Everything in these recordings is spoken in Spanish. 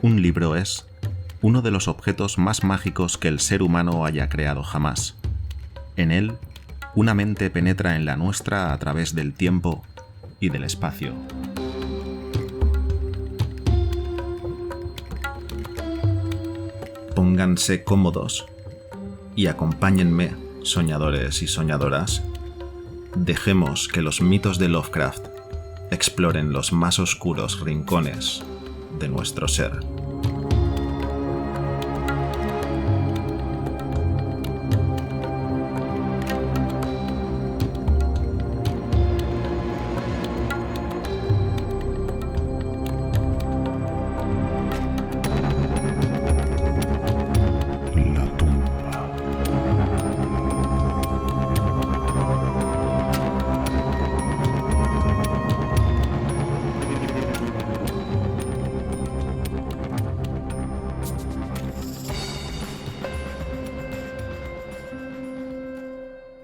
Un libro es uno de los objetos más mágicos que el ser humano haya creado jamás. En él, una mente penetra en la nuestra a través del tiempo y del espacio. Pónganse cómodos y acompáñenme, soñadores y soñadoras. Dejemos que los mitos de Lovecraft exploren los más oscuros rincones de nuestro ser.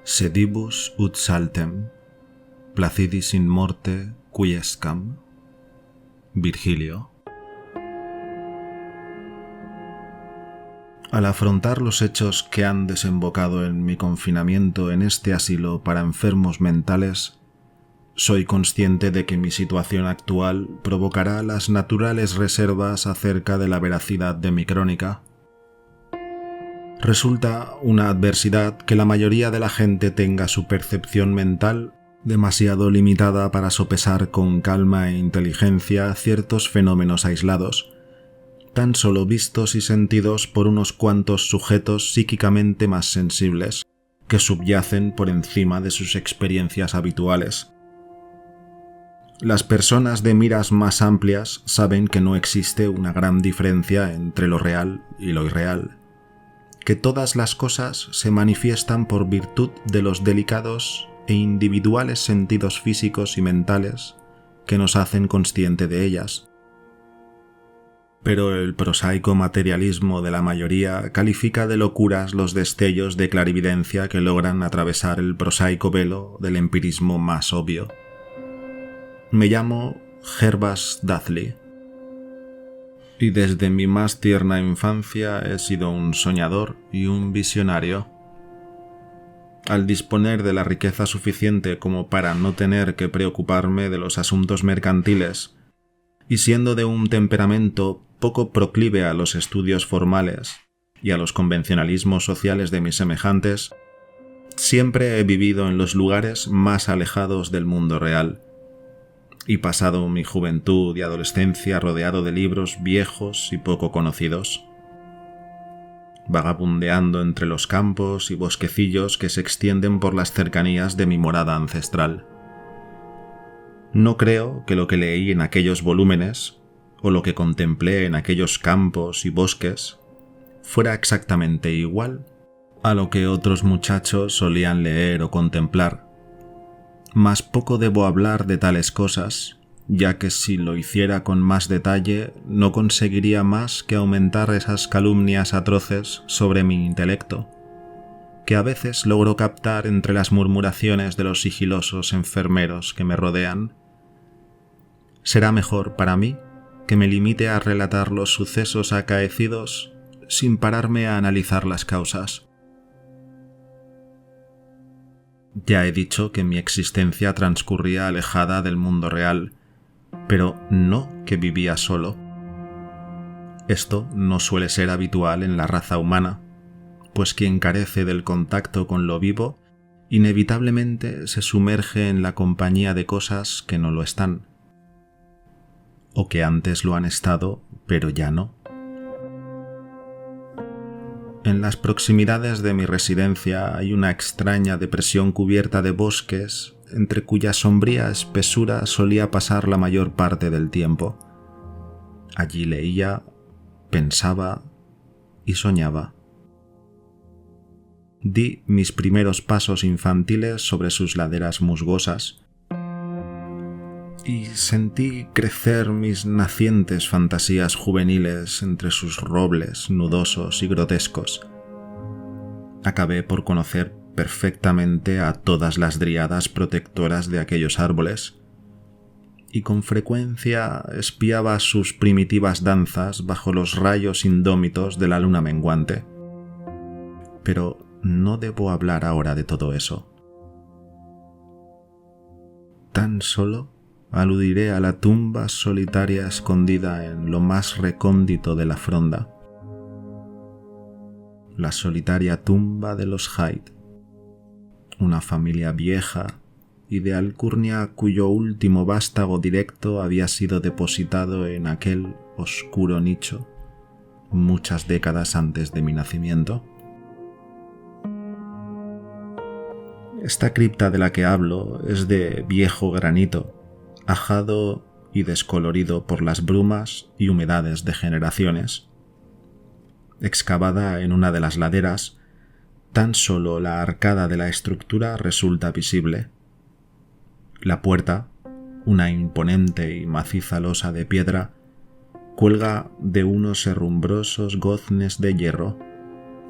Sedibus ut saltem, placidis in morte quiescam. Virgilio. Al afrontar los hechos que han desembocado en mi confinamiento en este asilo para enfermos mentales, soy consciente de que mi situación actual provocará las naturales reservas acerca de la veracidad de mi crónica. Resulta una adversidad que la mayoría de la gente tenga su percepción mental demasiado limitada para sopesar con calma e inteligencia ciertos fenómenos aislados, tan solo vistos y sentidos por unos cuantos sujetos psíquicamente más sensibles, que subyacen por encima de sus experiencias habituales. Las personas de miras más amplias saben que no existe una gran diferencia entre lo real y lo irreal, que todas las cosas se manifiestan por virtud de los delicados e individuales sentidos físicos y mentales que nos hacen consciente de ellas. Pero el prosaico materialismo de la mayoría califica de locuras los destellos de clarividencia que logran atravesar el prosaico velo del empirismo más obvio. Me llamo Gervas Dudley. Y desde mi más tierna infancia he sido un soñador y un visionario. Al disponer de la riqueza suficiente como para no tener que preocuparme de los asuntos mercantiles, y siendo de un temperamento poco proclive a los estudios formales y a los convencionalismos sociales de mis semejantes, siempre he vivido en los lugares más alejados del mundo real, y pasado mi juventud y adolescencia rodeado de libros viejos y poco conocidos, vagabundeando entre los campos y bosquecillos que se extienden por las cercanías de mi morada ancestral. No creo que lo que leí en aquellos volúmenes, o lo que contemplé en aquellos campos y bosques, fuera exactamente igual a lo que otros muchachos solían leer o contemplar. Mas poco debo hablar de tales cosas, ya que si lo hiciera con más detalle no conseguiría más que aumentar esas calumnias atroces sobre mi intelecto, que a veces logro captar entre las murmuraciones de los sigilosos enfermeros que me rodean. Será mejor para mí que me limite a relatar los sucesos acaecidos sin pararme a analizar las causas. Ya he dicho que mi existencia transcurría alejada del mundo real, pero no que vivía solo. Esto no suele ser habitual en la raza humana, pues quien carece del contacto con lo vivo inevitablemente se sumerge en la compañía de cosas que no lo están, o que antes lo han estado, pero ya no. En las proximidades de mi residencia hay una extraña depresión cubierta de bosques, entre cuya sombría espesura solía pasar la mayor parte del tiempo. Allí leía, pensaba y soñaba. Di mis primeros pasos infantiles sobre sus laderas musgosas y sentí crecer mis nacientes fantasías juveniles entre sus robles nudosos y grotescos. Acabé por conocer perfectamente a todas las dríadas protectoras de aquellos árboles, y con frecuencia espiaba sus primitivas danzas bajo los rayos indómitos de la luna menguante. Pero no debo hablar ahora de todo eso. Tan solo aludiré a la tumba solitaria escondida en lo más recóndito de la fronda. La solitaria tumba de los Hyde, una familia vieja y de alcurnia cuyo último vástago directo había sido depositado en aquel oscuro nicho muchas décadas antes de mi nacimiento. Esta cripta de la que hablo es de viejo granito, ajado y descolorido por las brumas y humedades de generaciones. Excavada en una de las laderas, tan solo la arcada de la estructura resulta visible. La puerta, una imponente y maciza losa de piedra, cuelga de unos herrumbrosos goznes de hierro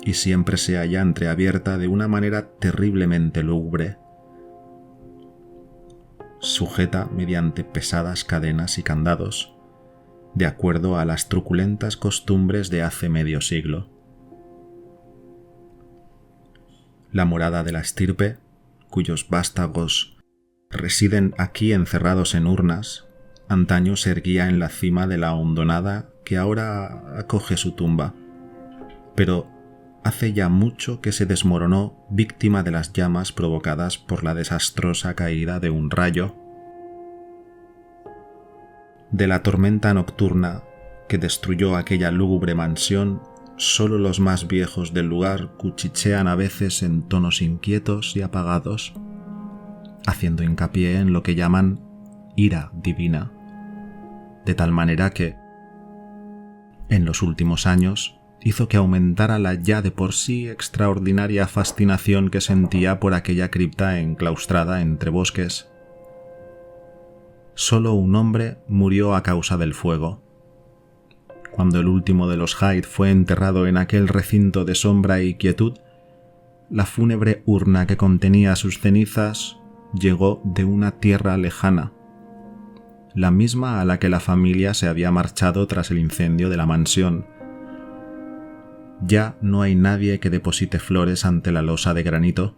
y siempre se halla entreabierta de una manera terriblemente lúgubre, sujeta mediante pesadas cadenas y candados, de acuerdo a las truculentas costumbres de hace medio siglo. La morada de la estirpe, cuyos vástagos residen aquí encerrados en urnas, antaño se erguía en la cima de la hondonada que ahora acoge su tumba, pero hace ya mucho que se desmoronó víctima de las llamas provocadas por la desastrosa caída de un rayo. De la tormenta nocturna que destruyó aquella lúgubre mansión, solo los más viejos del lugar cuchichean a veces en tonos inquietos y apagados, haciendo hincapié en lo que llaman ira divina, de tal manera que, en los últimos años, hizo que aumentara la ya de por sí extraordinaria fascinación que sentía por aquella cripta enclaustrada entre bosques. Solo un hombre murió a causa del fuego. Cuando el último de los Hyde fue enterrado en aquel recinto de sombra y quietud, la fúnebre urna que contenía sus cenizas llegó de una tierra lejana, la misma a la que la familia se había marchado tras el incendio de la mansión. Ya no hay nadie que deposite flores ante la losa de granito,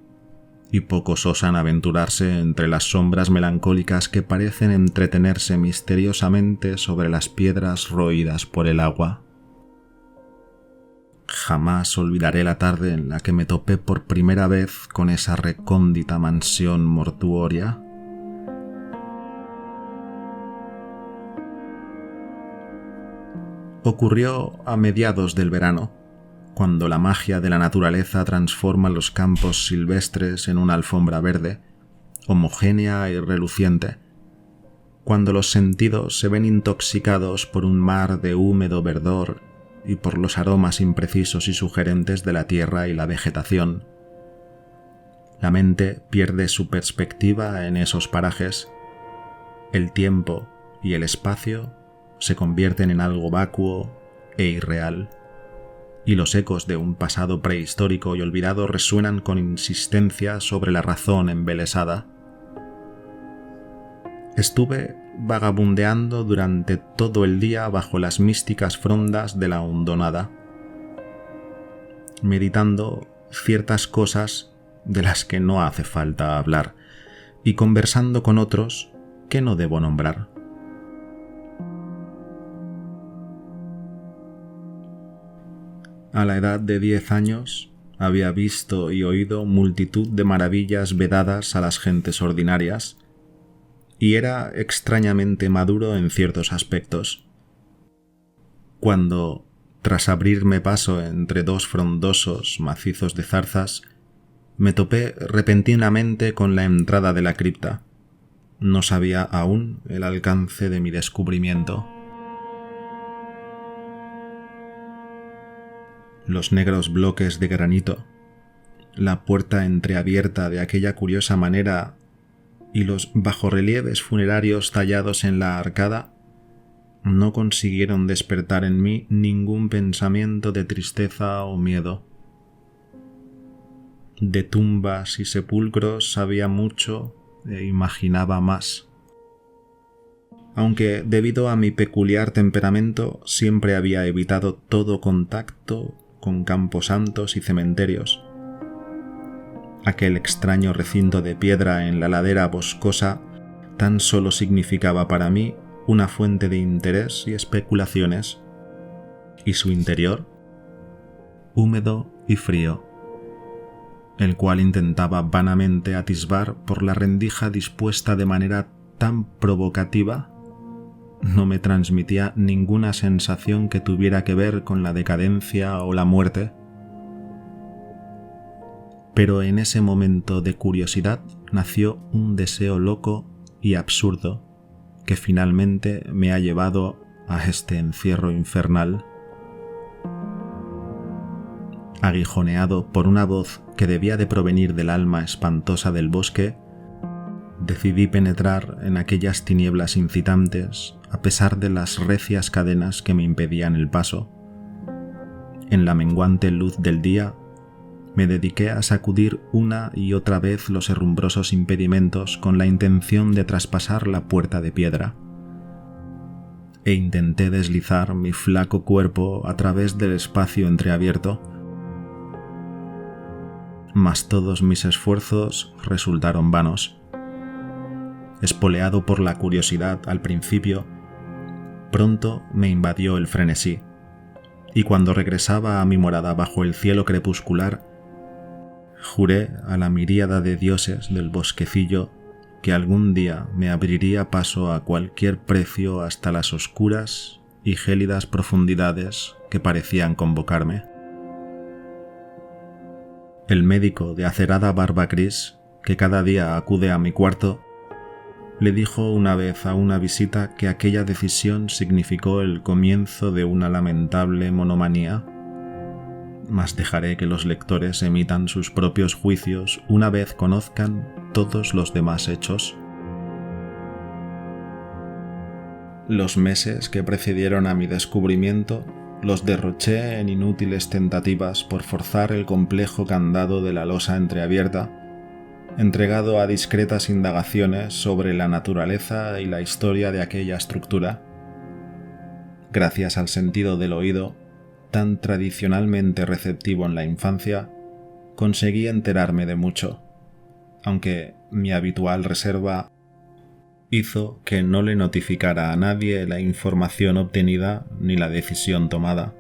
y pocos osan aventurarse entre las sombras melancólicas que parecen entretenerse misteriosamente sobre las piedras roídas por el agua. Jamás olvidaré la tarde en la que me topé por primera vez con esa recóndita mansión mortuoria. Ocurrió a mediados del verano, cuando la magia de la naturaleza transforma los campos silvestres en una alfombra verde, homogénea y reluciente, cuando los sentidos se ven intoxicados por un mar de húmedo verdor y por los aromas imprecisos y sugerentes de la tierra y la vegetación. La mente pierde su perspectiva en esos parajes. El tiempo y el espacio se convierten en algo vacuo e irreal, y los ecos de un pasado prehistórico y olvidado resuenan con insistencia sobre la razón embelesada. Estuve vagabundeando durante todo el día bajo las místicas frondas de la hondonada, meditando ciertas cosas de las que no hace falta hablar y conversando con otros que no debo nombrar. A la edad de 10 años había visto y oído multitud de maravillas vedadas a las gentes ordinarias, y era extrañamente maduro en ciertos aspectos. Cuando, tras abrirme paso entre dos frondosos macizos de zarzas, me topé repentinamente con la entrada de la cripta, no sabía aún el alcance de mi descubrimiento. Los negros bloques de granito, la puerta entreabierta de aquella curiosa manera y los bajorrelieves funerarios tallados en la arcada no consiguieron despertar en mí ningún pensamiento de tristeza o miedo. De tumbas y sepulcros sabía mucho e imaginaba más. aunque debido a mi peculiar temperamento siempre había evitado todo contacto con camposantos y cementerios. Aquel extraño recinto de piedra en la ladera boscosa tan solo significaba para mí una fuente de interés y especulaciones, y su interior, húmedo y frío, el cual intentaba vanamente atisbar por la rendija dispuesta de manera tan provocativa, no me transmitía ninguna sensación que tuviera que ver con la decadencia o la muerte. Pero en ese momento de curiosidad nació un deseo loco y absurdo que finalmente me ha llevado a este encierro infernal. Aguijoneado por una voz que debía de provenir del alma espantosa del bosque, decidí penetrar en aquellas tinieblas incitantes a pesar de las recias cadenas que me impedían el paso. En la menguante luz del día, me dediqué a sacudir una y otra vez los herrumbrosos impedimentos con la intención de traspasar la puerta de piedra, e intenté deslizar mi flaco cuerpo a través del espacio entreabierto, mas todos mis esfuerzos resultaron vanos. Espoleado por la curiosidad al principio, pronto me invadió el frenesí, y cuando regresaba a mi morada bajo el cielo crepuscular, juré a la miríada de dioses del bosquecillo que algún día me abriría paso a cualquier precio hasta las oscuras y gélidas profundidades que parecían convocarme. El médico de acerada barba gris, que cada día acude a mi cuarto, le dijo una vez a una visita que aquella decisión significó el comienzo de una lamentable monomanía, mas dejaré que los lectores emitan sus propios juicios una vez conozcan todos los demás hechos. Los meses que precedieron a mi descubrimiento los derroché en inútiles tentativas por forzar el complejo candado de la losa entreabierta, entregado a discretas indagaciones sobre la naturaleza y la historia de aquella estructura. Gracias al sentido del oído, tan tradicionalmente receptivo en la infancia, conseguí enterarme de mucho, aunque mi habitual reserva hizo que no le notificara a nadie la información obtenida ni la decisión tomada.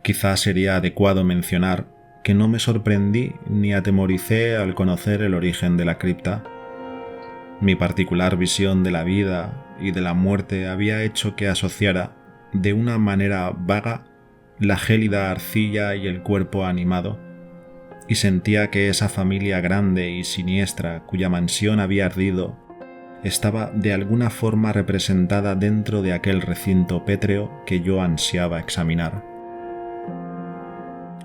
Quizás sería adecuado mencionar que no me sorprendí ni atemoricé al conocer el origen de la cripta. Mi particular visión de la vida y de la muerte había hecho que asociara, de una manera vaga, la gélida arcilla y el cuerpo animado, y sentía que esa familia grande y siniestra cuya mansión había ardido estaba de alguna forma representada dentro de aquel recinto pétreo que yo ansiaba examinar.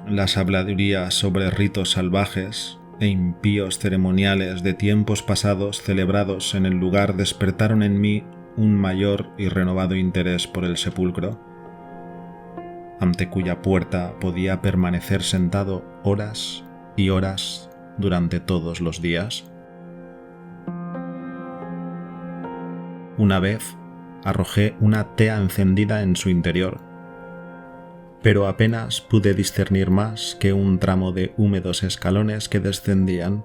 Las habladurías sobre ritos salvajes e impíos ceremoniales de tiempos pasados celebrados en el lugar despertaron en mí un mayor y renovado interés por el sepulcro, ante cuya puerta podía permanecer sentado horas y horas durante todos los días. Una vez arrojé una tea encendida en su interior, pero apenas pude discernir más que un tramo de húmedos escalones que descendían.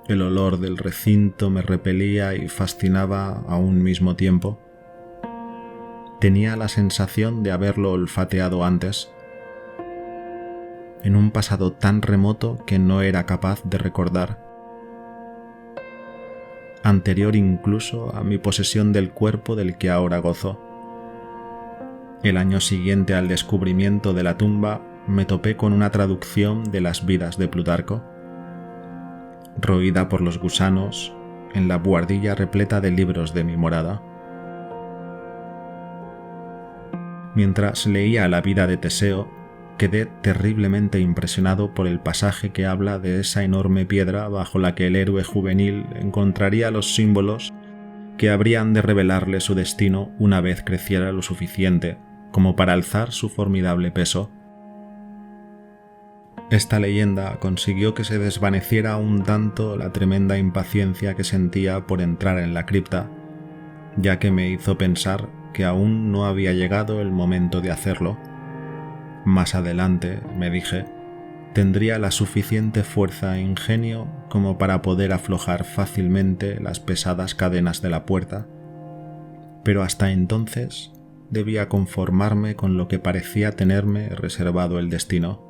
El olor del recinto me repelía y fascinaba a un mismo tiempo. Tenía la sensación de haberlo olfateado antes, en un pasado tan remoto que no era capaz de recordar, anterior incluso a mi posesión del cuerpo del que ahora gozo. El año siguiente al descubrimiento de la tumba me topé con una traducción de las vidas de Plutarco, roída por los gusanos en la buhardilla repleta de libros de mi morada. Mientras leía la vida de Teseo, quedé terriblemente impresionado por el pasaje que habla de esa enorme piedra bajo la que el héroe juvenil encontraría los símbolos que habrían de revelarle su destino una vez creciera lo suficiente como para alzar su formidable peso. Esta leyenda consiguió que se desvaneciera un tanto la tremenda impaciencia que sentía por entrar en la cripta, ya que me hizo pensar que aún no había llegado el momento de hacerlo. Más adelante, me dije, tendría la suficiente fuerza e ingenio como para poder aflojar fácilmente las pesadas cadenas de la puerta, pero hasta entonces debía conformarme con lo que parecía tenerme reservado el destino.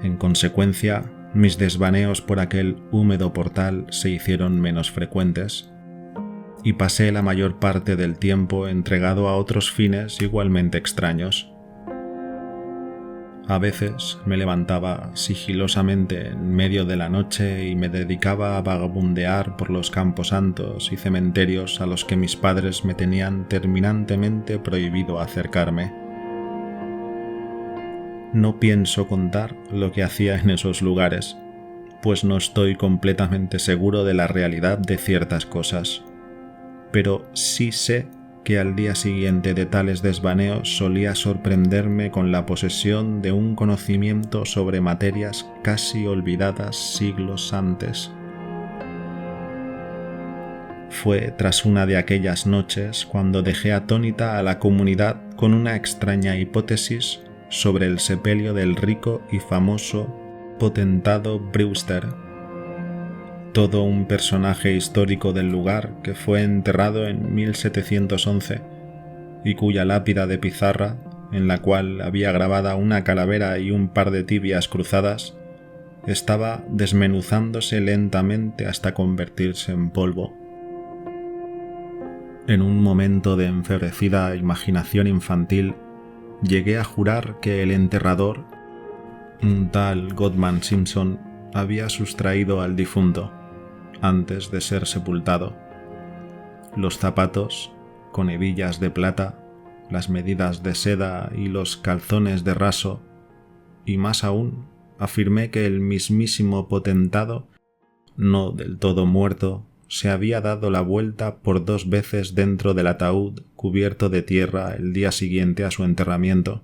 En consecuencia, mis desvaneos por aquel húmedo portal se hicieron menos frecuentes, y pasé la mayor parte del tiempo entregado a otros fines igualmente extraños. A veces me levantaba sigilosamente en medio de la noche y me dedicaba a vagabundear por los camposantos y cementerios a los que mis padres me tenían terminantemente prohibido acercarme. No pienso contar lo que hacía en esos lugares, pues no estoy completamente seguro de la realidad de ciertas cosas, pero sí sé que al día siguiente de tales desvaneos solía sorprenderme con la posesión de un conocimiento sobre materias casi olvidadas siglos antes. Fue tras una de aquellas noches cuando dejé atónita a la comunidad con una extraña hipótesis sobre el sepelio del rico y famoso potentado Brewster, todo un personaje histórico del lugar que fue enterrado en 1711 y cuya lápida de pizarra, en la cual había grabada una calavera y un par de tibias cruzadas, estaba desmenuzándose lentamente hasta convertirse en polvo. En un momento de enfebrecida imaginación infantil, llegué a jurar que el enterrador, un tal Godman Simpson, había sustraído al difunto, antes de ser sepultado, los zapatos con hebillas de plata, las medidas de seda y los calzones de raso, y más aún, afirmé que el mismísimo potentado, no del todo muerto, se había dado la vuelta por 2 veces dentro del ataúd cubierto de tierra el día siguiente a su enterramiento.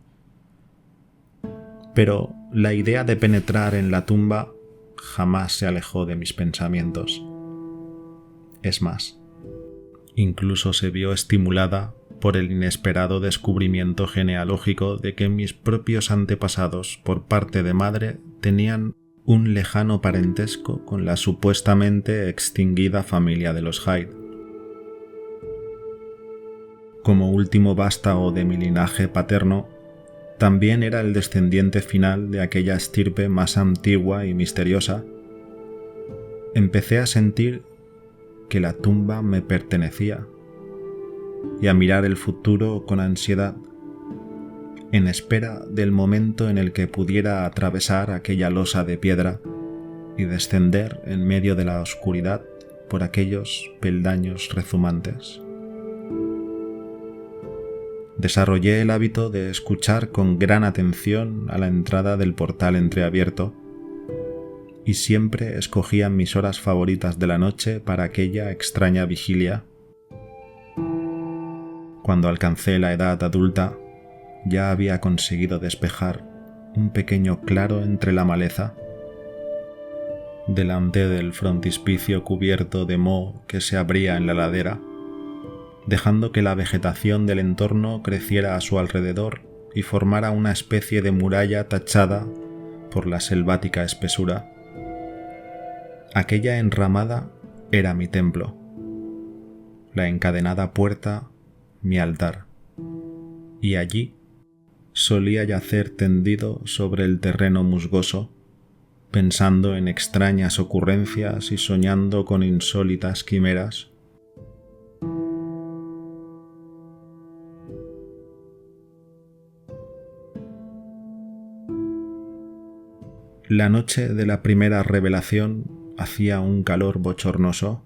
Pero la idea de penetrar en la tumba jamás se alejó de mis pensamientos. Es más, incluso se vio estimulada por el inesperado descubrimiento genealógico de que mis propios antepasados por parte de madre tenían un lejano parentesco con la supuestamente extinguida familia de los Hyde. Como último vástago de mi linaje paterno, también era el descendiente final de aquella estirpe más antigua y misteriosa. Empecé a sentir que la tumba me pertenecía y a mirar el futuro con ansiedad, en espera del momento en el que pudiera atravesar aquella losa de piedra y descender en medio de la oscuridad por aquellos peldaños rezumantes. Desarrollé el hábito de escuchar con gran atención a la entrada del portal entreabierto y siempre escogía mis horas favoritas de la noche para aquella extraña vigilia. Cuando alcancé la edad adulta, ya había conseguido despejar un pequeño claro entre la maleza. Delante del frontispicio cubierto de moho que se abría en la ladera, dejando que la vegetación del entorno creciera a su alrededor y formara una especie de muralla tachada por la selvática espesura. Aquella enramada era mi templo, la encadenada puerta mi altar, y allí solía yacer tendido sobre el terreno musgoso, pensando en extrañas ocurrencias y soñando con insólitas quimeras. La noche de la primera revelación hacía un calor bochornoso.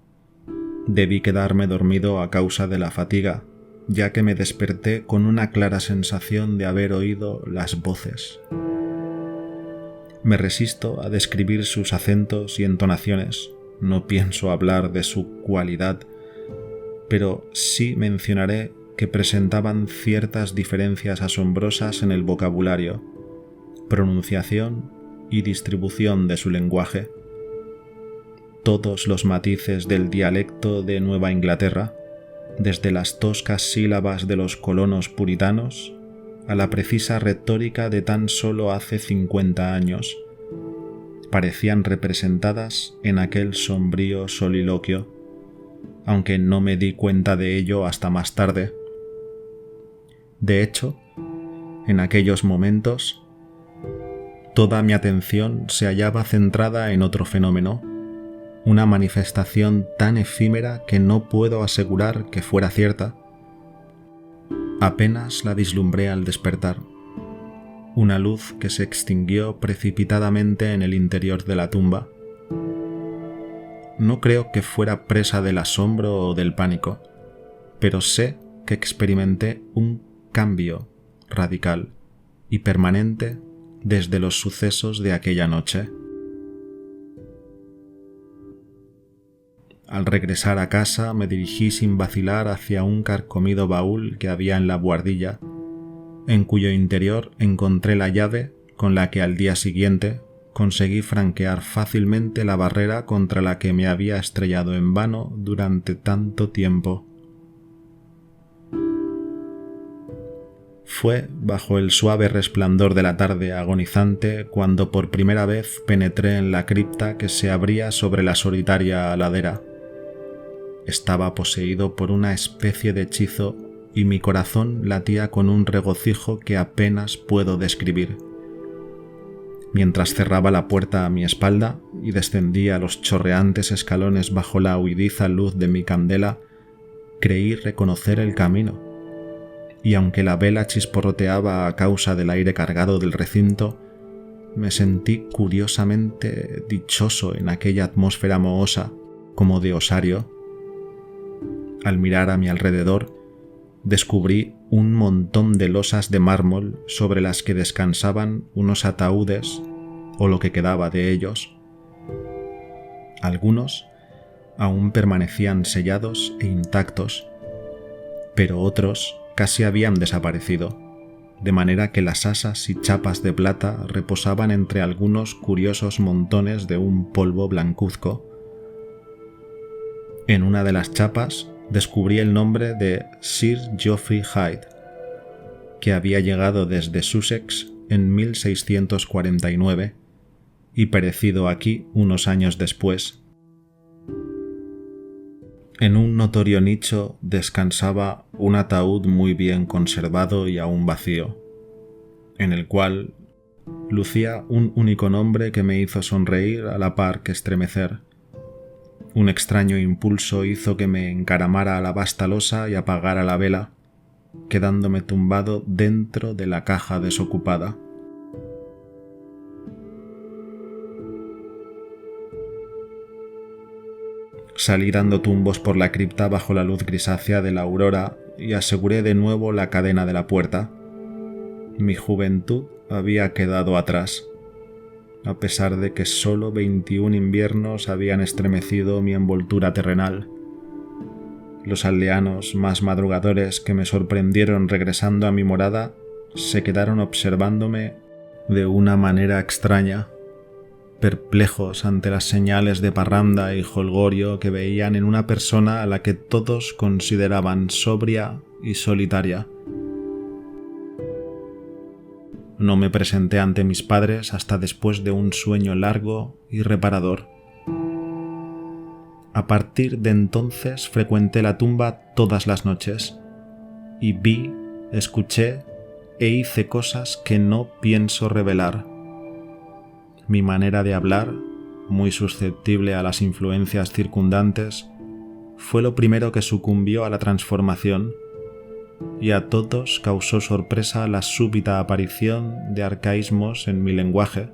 Debí quedarme dormido a causa de la fatiga, ya que me desperté con una clara sensación de haber oído las voces. Me resisto a describir sus acentos y entonaciones, no pienso hablar de su cualidad, pero sí mencionaré que presentaban ciertas diferencias asombrosas en el vocabulario, pronunciación y distribución de su lenguaje. todos los matices del dialecto de Nueva Inglaterra, desde las toscas sílabas de los colonos puritanos a la precisa retórica de tan solo hace 50 años, parecían representadas en aquel sombrío soliloquio, aunque no me di cuenta de ello hasta más tarde. De hecho, en aquellos momentos, toda mi atención se hallaba centrada en otro fenómeno, una manifestación tan efímera que no puedo asegurar que fuera cierta. Apenas la vislumbré al despertar, una luz que se extinguió precipitadamente en el interior de la tumba. No creo que fuera presa del asombro o del pánico, pero sé que experimenté un cambio radical y permanente desde los sucesos de aquella noche. Al regresar a casa me dirigí sin vacilar hacia un carcomido baúl que había en la buhardilla, en cuyo interior encontré la llave con la que al día siguiente conseguí franquear fácilmente la barrera contra la que me había estrellado en vano durante tanto tiempo. Fue bajo el suave resplandor de la tarde agonizante cuando por primera vez penetré en la cripta que se abría sobre la solitaria ladera. Estaba poseído por una especie de hechizo y mi corazón latía con un regocijo que apenas puedo describir. Mientras cerraba la puerta a mi espalda y descendía los chorreantes escalones bajo la huidiza luz de mi candela, creí reconocer el camino, y aunque la vela chisporroteaba a causa del aire cargado del recinto, me sentí curiosamente dichoso en aquella atmósfera mohosa como de osario. Al mirar a mi alrededor, descubrí un montón de losas de mármol sobre las que descansaban unos ataúdes o lo que quedaba de ellos. Algunos aún permanecían sellados e intactos, pero otros casi habían desaparecido, de manera que las asas y chapas de plata reposaban entre algunos curiosos montones de un polvo blancuzco. En una de las chapas descubrí el nombre de Sir Geoffrey Hyde, que había llegado desde Sussex en 1649 y perecido aquí unos años después. En un notorio nicho descansaba un ataúd muy bien conservado y aún vacío, en el cual lucía un único nombre que me hizo sonreír a la par que estremecer. Un extraño impulso hizo que me encaramara a la vasta losa y apagara la vela, quedándome tumbado dentro de la caja desocupada. Salí dando tumbos por la cripta bajo la luz grisácea de la aurora y aseguré de nuevo la cadena de la puerta. Mi juventud había quedado atrás, a pesar de que solo 21 inviernos habían estremecido mi envoltura terrenal. Los aldeanos más madrugadores que me sorprendieron regresando a mi morada se quedaron observándome de una manera extraña, perplejos ante las señales de parranda y jolgorio que veían en una persona a la que todos consideraban sobria y solitaria. No me presenté ante mis padres hasta después de un sueño largo y reparador. A partir de entonces frecuenté la tumba todas las noches y vi, escuché e hice cosas que no pienso revelar. Mi manera de hablar, muy susceptible a las influencias circundantes, fue lo primero que sucumbió a la transformación, y a todos causó sorpresa la súbita aparición de arcaísmos en mi lenguaje.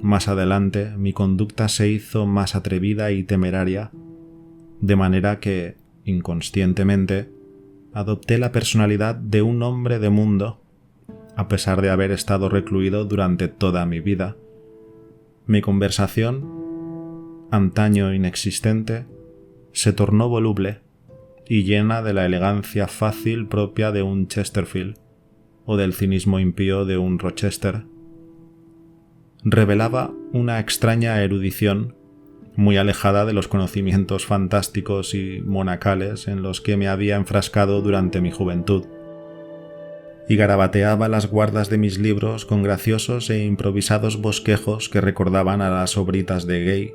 Más adelante, mi conducta se hizo más atrevida y temeraria, de manera que, inconscientemente, adopté la personalidad de un hombre de mundo, a pesar de haber estado recluido durante toda mi vida. Mi conversación, antaño inexistente, se tornó voluble y llena de la elegancia fácil propia de un Chesterfield o del cinismo impío de un Rochester. Revelaba una extraña erudición muy alejada de los conocimientos fantásticos y monacales en los que me había enfrascado durante mi juventud, y garabateaba las guardas de mis libros con graciosos e improvisados bosquejos que recordaban a las obritas de Gay,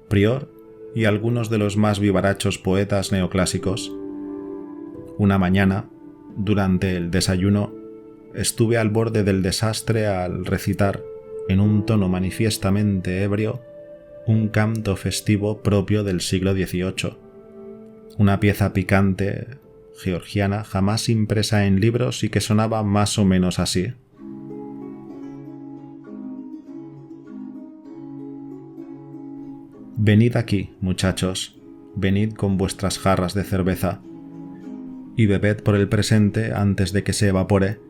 Prior y algunos de los más vivarachos poetas neoclásicos. Una mañana, durante el desayuno, estuve al borde del desastre al recitar, en un tono manifiestamente ebrio, un canto festivo propio del siglo XVIII, una pieza picante georgiana jamás impresa en libros y que sonaba más o menos así. Venid aquí, muchachos, venid con vuestras jarras de cerveza, y bebed por el presente antes de que se evapore.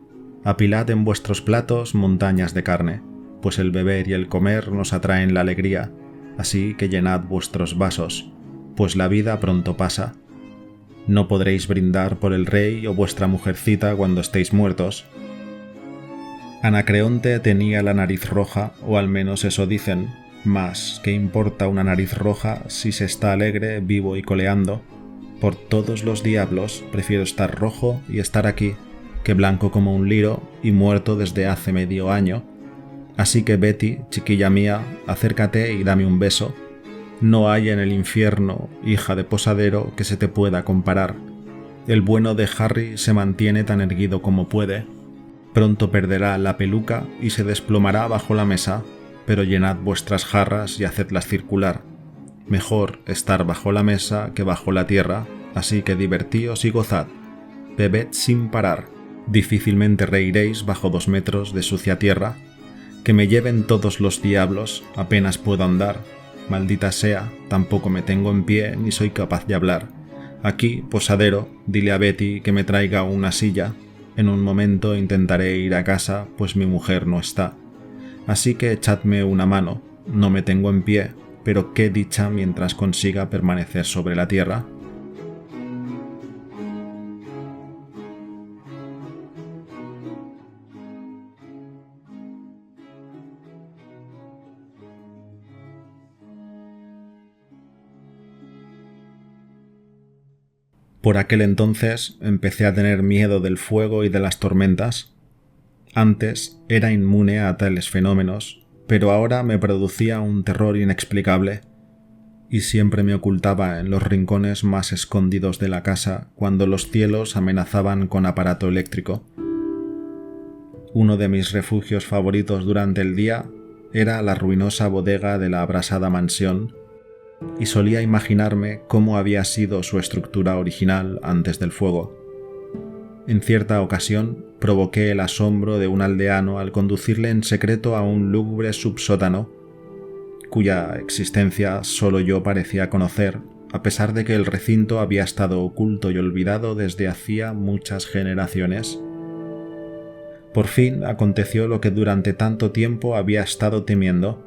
Apilad en vuestros platos montañas de carne, pues el beber y el comer nos atraen la alegría, así que llenad vuestros vasos, pues la vida pronto pasa. No podréis brindar por el rey o vuestra mujercita cuando estéis muertos. Anacreonte tenía la nariz roja, o al menos eso dicen, mas ¿qué importa una nariz roja si se está alegre, vivo y coleando? Por todos los diablos, prefiero estar rojo y estar aquí, que blanco como un liro y muerto desde hace medio año. Así que Betty, chiquilla mía, acércate y dame un beso. No hay en el infierno, hija de posadero, que se te pueda comparar. El bueno de Harry se mantiene tan erguido como puede. Pronto perderá la peluca y se desplomará bajo la mesa, pero llenad vuestras jarras y hacedlas circular. Mejor estar bajo la mesa que bajo la tierra, así que divertíos y gozad. Bebed sin parar. Difícilmente reiréis bajo 2 metros de sucia tierra. Que me lleven todos los diablos, apenas puedo andar. Maldita sea, tampoco me tengo en pie ni soy capaz de hablar. Aquí, posadero, dile a Betty que me traiga una silla. En un momento intentaré ir a casa, pues mi mujer no está. Así que echadme una mano, no me tengo en pie, pero qué dicha mientras consiga permanecer sobre la tierra. Por aquel entonces empecé a tener miedo del fuego y de las tormentas. Antes era inmune a tales fenómenos, pero ahora me producía un terror inexplicable, y siempre me ocultaba en los rincones más escondidos de la casa cuando los cielos amenazaban con aparato eléctrico. Uno de mis refugios favoritos durante el día era la ruinosa bodega de la abrasada mansión, y solía imaginarme cómo había sido su estructura original antes del fuego. En cierta ocasión provoqué el asombro de un aldeano al conducirle en secreto a un lúgubre subsótano, cuya existencia solo yo parecía conocer, a pesar de que el recinto había estado oculto y olvidado desde hacía muchas generaciones. Por fin aconteció lo que durante tanto tiempo había estado temiendo.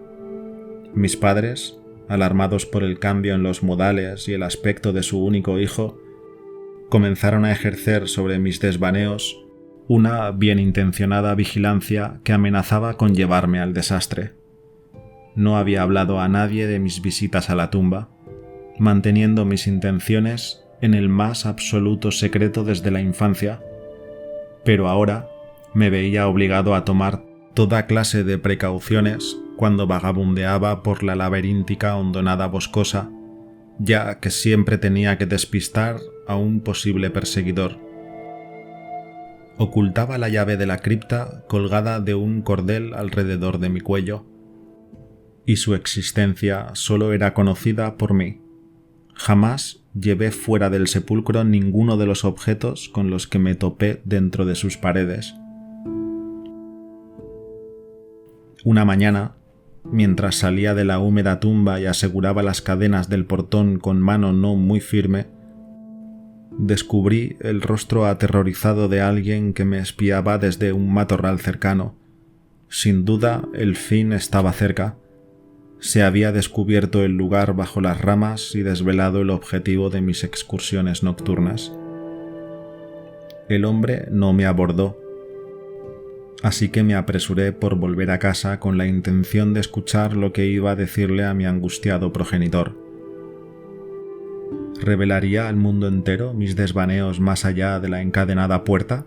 Mis padres, alarmados por el cambio en los modales y el aspecto de su único hijo, comenzaron a ejercer sobre mis desvaneos una bien intencionada vigilancia que amenazaba con llevarme al desastre. No había hablado a nadie de mis visitas a la tumba, manteniendo mis intenciones en el más absoluto secreto desde la infancia, pero ahora me veía obligado a tomar toda clase de precauciones cuando vagabundeaba por la laberíntica hondonada boscosa, ya que siempre tenía que despistar a un posible perseguidor. Ocultaba la llave de la cripta colgada de un cordel alrededor de mi cuello, y su existencia solo era conocida por mí. Jamás llevé fuera del sepulcro ninguno de los objetos con los que me topé dentro de sus paredes. Una mañana, mientras salía de la húmeda tumba y aseguraba las cadenas del portón con mano no muy firme, descubrí el rostro aterrorizado de alguien que me espiaba desde un matorral cercano. Sin duda, el fin estaba cerca. Se había descubierto el lugar bajo las ramas y desvelado el objetivo de mis excursiones nocturnas. El hombre no me abordó. así que me apresuré por volver a casa con la intención de escuchar lo que iba a decirle a mi angustiado progenitor. ¿Revelaría al mundo entero mis desvaneos más allá de la encadenada puerta?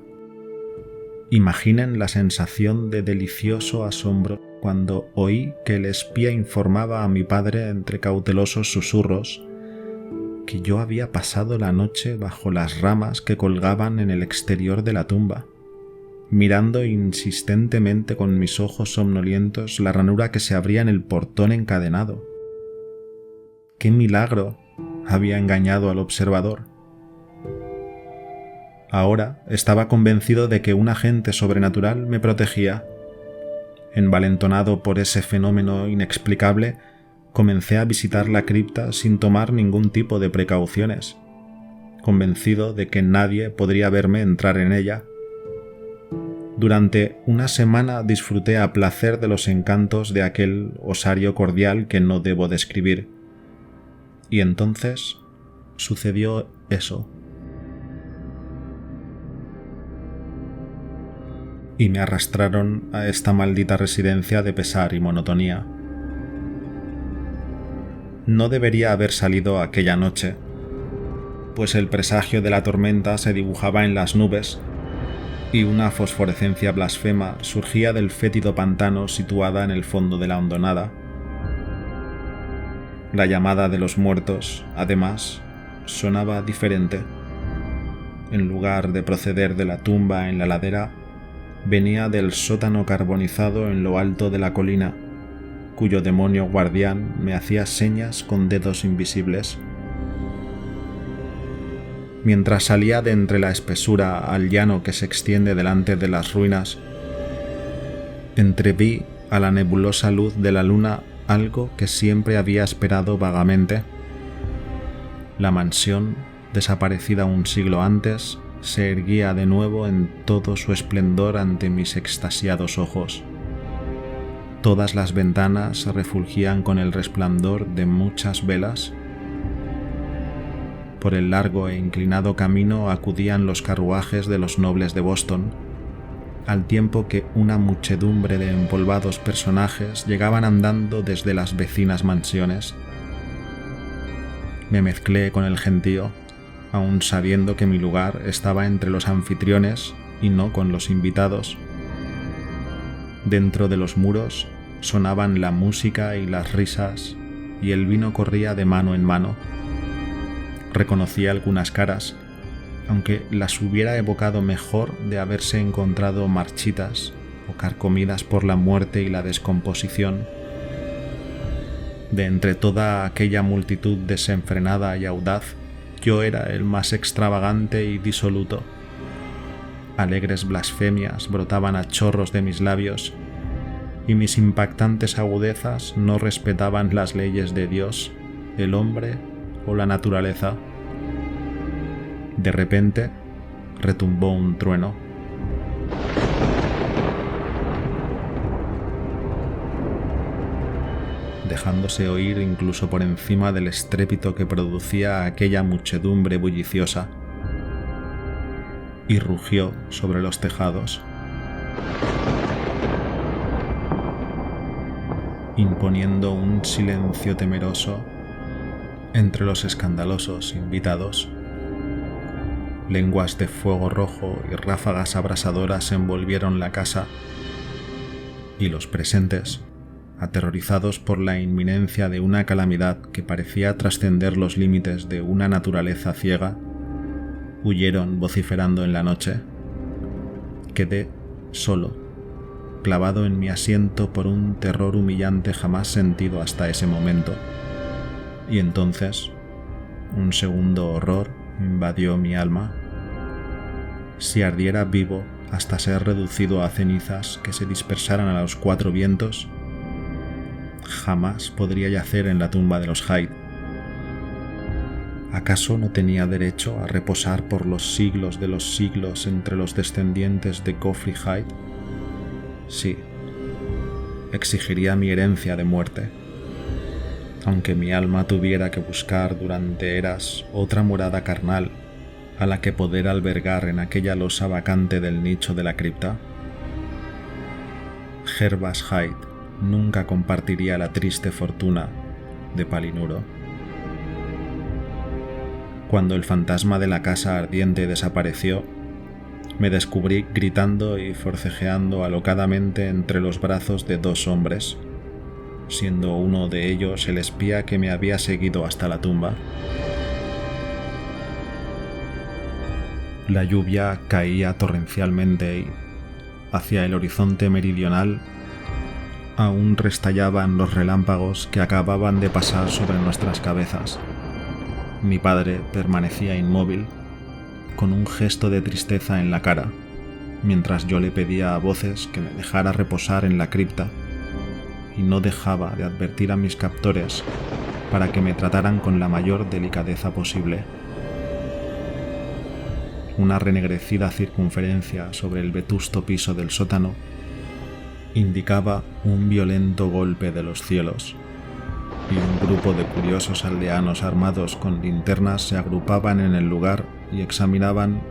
Imaginen la sensación de delicioso asombro cuando oí que el espía informaba a mi padre entre cautelosos susurros que yo había pasado la noche bajo las ramas que colgaban en el exterior de la tumba, mirando insistentemente con mis ojos somnolientos la ranura que se abría en el portón encadenado. ¡Qué milagro había engañado al observador! Ahora estaba convencido de que un agente sobrenatural me protegía. Envalentonado por ese fenómeno inexplicable, comencé a visitar la cripta sin tomar ningún tipo de precauciones, convencido de que nadie podría verme entrar en ella. Durante una semana disfruté a placer de los encantos de aquel osario cordial que no debo describir. Y entonces sucedió eso. Y me arrastraron a esta maldita residencia de pesar y monotonía. No debería haber salido aquella noche, pues el presagio de la tormenta se dibujaba en las nubes y una fosforescencia blasfema surgía del fétido pantano situada en el fondo de la hondonada. La llamada de los muertos, además, sonaba diferente. En lugar de proceder de la tumba en la ladera, venía del sótano carbonizado en lo alto de la colina, cuyo demonio guardián me hacía señas con dedos invisibles. Mientras salía de entre la espesura al llano que se extiende delante de las ruinas, entreví a la nebulosa luz de la luna algo que siempre había esperado vagamente. La mansión, desaparecida un siglo antes, se erguía de nuevo en todo su esplendor ante mis extasiados ojos. Todas las ventanas se refulgían con el resplandor de muchas velas. Por el largo e inclinado camino acudían los carruajes de los nobles de Boston, al tiempo que una muchedumbre de empolvados personajes llegaban andando desde las vecinas mansiones. Me mezclé con el gentío, aun sabiendo que mi lugar estaba entre los anfitriones y no con los invitados. Dentro de los muros sonaban la música y las risas, y el vino corría de mano en mano. Reconocí algunas caras, aunque las hubiera evocado mejor de haberse encontrado marchitas o carcomidas por la muerte y la descomposición. De entre toda aquella multitud desenfrenada y audaz, yo era el más extravagante y disoluto. Alegres blasfemias brotaban a chorros de mis labios, y mis impactantes agudezas no respetaban las leyes de Dios, el hombre o la naturaleza. De repente, retumbó un trueno. Dejándose oír incluso por encima del estrépito que producía aquella muchedumbre bulliciosa, y rugió sobre los tejados, imponiendo un silencio temeroso entre los escandalosos invitados. Lenguas de fuego rojo y ráfagas abrasadoras envolvieron la casa, y los presentes, aterrorizados por la inminencia de una calamidad que parecía trascender los límites de una naturaleza ciega, huyeron vociferando en la noche. Quedé solo, clavado en mi asiento por un terror humillante jamás sentido hasta ese momento, y entonces un segundo horror invadió mi alma. Si ardiera vivo hasta ser reducido a cenizas que se dispersaran a los cuatro vientos, jamás podría yacer en la tumba de los Hyde. ¿Acaso no tenía derecho a reposar por los siglos de los siglos entre los descendientes de Geoffrey Hyde? Sí, exigiría mi herencia de muerte, aunque mi alma tuviera que buscar durante eras otra morada carnal a la que poder albergar en aquella losa vacante del nicho de la cripta. Gervas Hyde nunca compartiría la triste fortuna de Palinuro. Cuando el fantasma de la casa ardiente desapareció, me descubrí gritando y forcejeando alocadamente entre los brazos de dos hombres, siendo uno de ellos el espía que me había seguido hasta la tumba. La lluvia caía torrencialmente y, hacia el horizonte meridional, aún restallaban los relámpagos que acababan de pasar sobre nuestras cabezas. Mi padre permanecía inmóvil, con un gesto de tristeza en la cara, mientras yo le pedía a voces que me dejara reposar en la cripta, y no dejaba de advertir a mis captores para que me trataran con la mayor delicadeza posible. Una renegrecida circunferencia sobre el vetusto piso del sótano indicaba un violento golpe de los cielos, y un grupo de curiosos aldeanos armados con linternas se agrupaban en el lugar y examinaban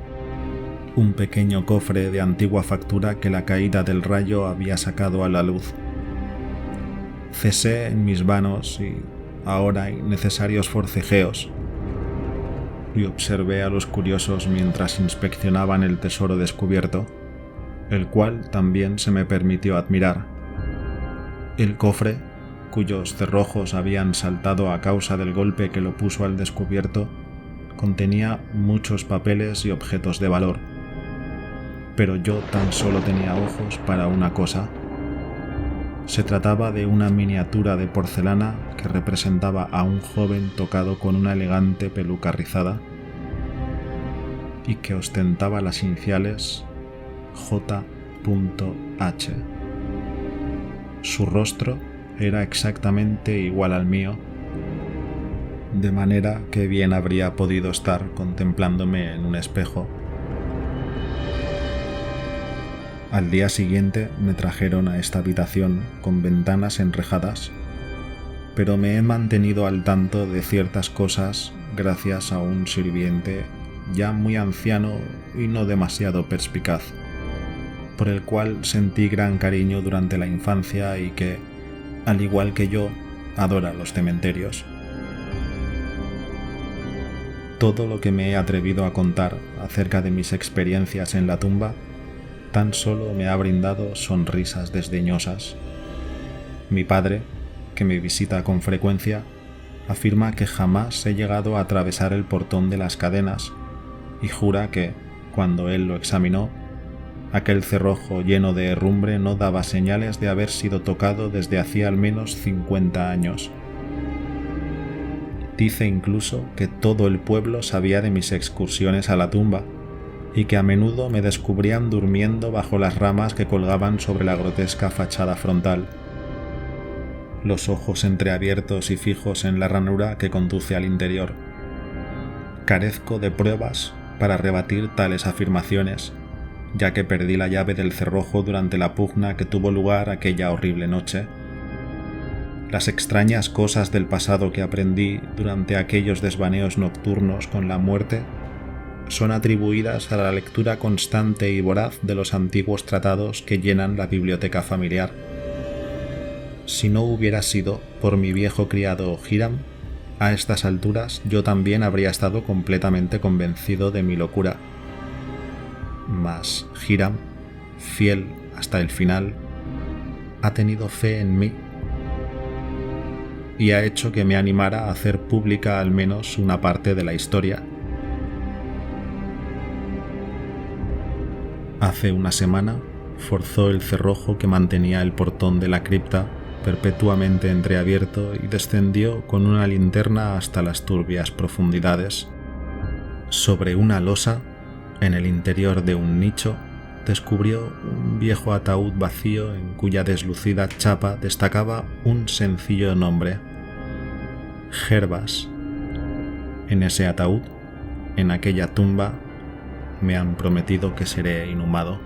un pequeño cofre de antigua factura que la caída del rayo había sacado a la luz. Cesé en mis vanos y ahora innecesarios forcejeos y observé a los curiosos mientras inspeccionaban el tesoro descubierto, el cual también se me permitió admirar. El cofre, cuyos cerrojos habían saltado a causa del golpe que lo puso al descubierto, contenía muchos papeles y objetos de valor, pero yo tan solo tenía ojos para una cosa. Se trataba de una miniatura de porcelana que representaba a un joven tocado con una elegante peluca rizada y que ostentaba las iniciales J.H. Su rostro era exactamente igual al mío, de manera que bien habría podido estar contemplándome en un espejo. Al día siguiente me trajeron a esta habitación con ventanas enrejadas, pero me he mantenido al tanto de ciertas cosas gracias a un sirviente ya muy anciano y no demasiado perspicaz, por el cual sentí gran cariño durante la infancia y que, al igual que yo, adora los cementerios. Todo lo que me he atrevido a contar acerca de mis experiencias en la tumba tan solo me ha brindado sonrisas desdeñosas. Mi padre, que me visita con frecuencia, afirma que jamás he llegado a atravesar el portón de las cadenas y jura que, cuando él lo examinó, aquel cerrojo lleno de herrumbre no daba señales de haber sido tocado desde hacía al menos 50 años. Dice incluso que todo el pueblo sabía de mis excursiones a la tumba y que a menudo me descubrían durmiendo bajo las ramas que colgaban sobre la grotesca fachada frontal, los ojos entreabiertos y fijos en la ranura que conduce al interior. Carezco de pruebas para rebatir tales afirmaciones, ya que perdí la llave del cerrojo durante la pugna que tuvo lugar aquella horrible noche. Las extrañas cosas del pasado que aprendí durante aquellos desvaneos nocturnos con la muerte son atribuidas a la lectura constante y voraz de los antiguos tratados que llenan la biblioteca familiar. Si no hubiera sido por mi viejo criado Hiram, a estas alturas yo también habría estado completamente convencido de mi locura. Mas Hiram, fiel hasta el final, ha tenido fe en mí y ha hecho que me animara a hacer pública al menos una parte de la historia. Hace una semana forzó el cerrojo que mantenía el portón de la cripta perpetuamente entreabierto y descendió con una linterna hasta las turbias profundidades. Sobre una losa, en el interior de un nicho, descubrió un viejo ataúd vacío en cuya deslucida chapa destacaba un sencillo nombre: Gervas. En ese ataúd, en aquella tumba, me han prometido que seré inhumado.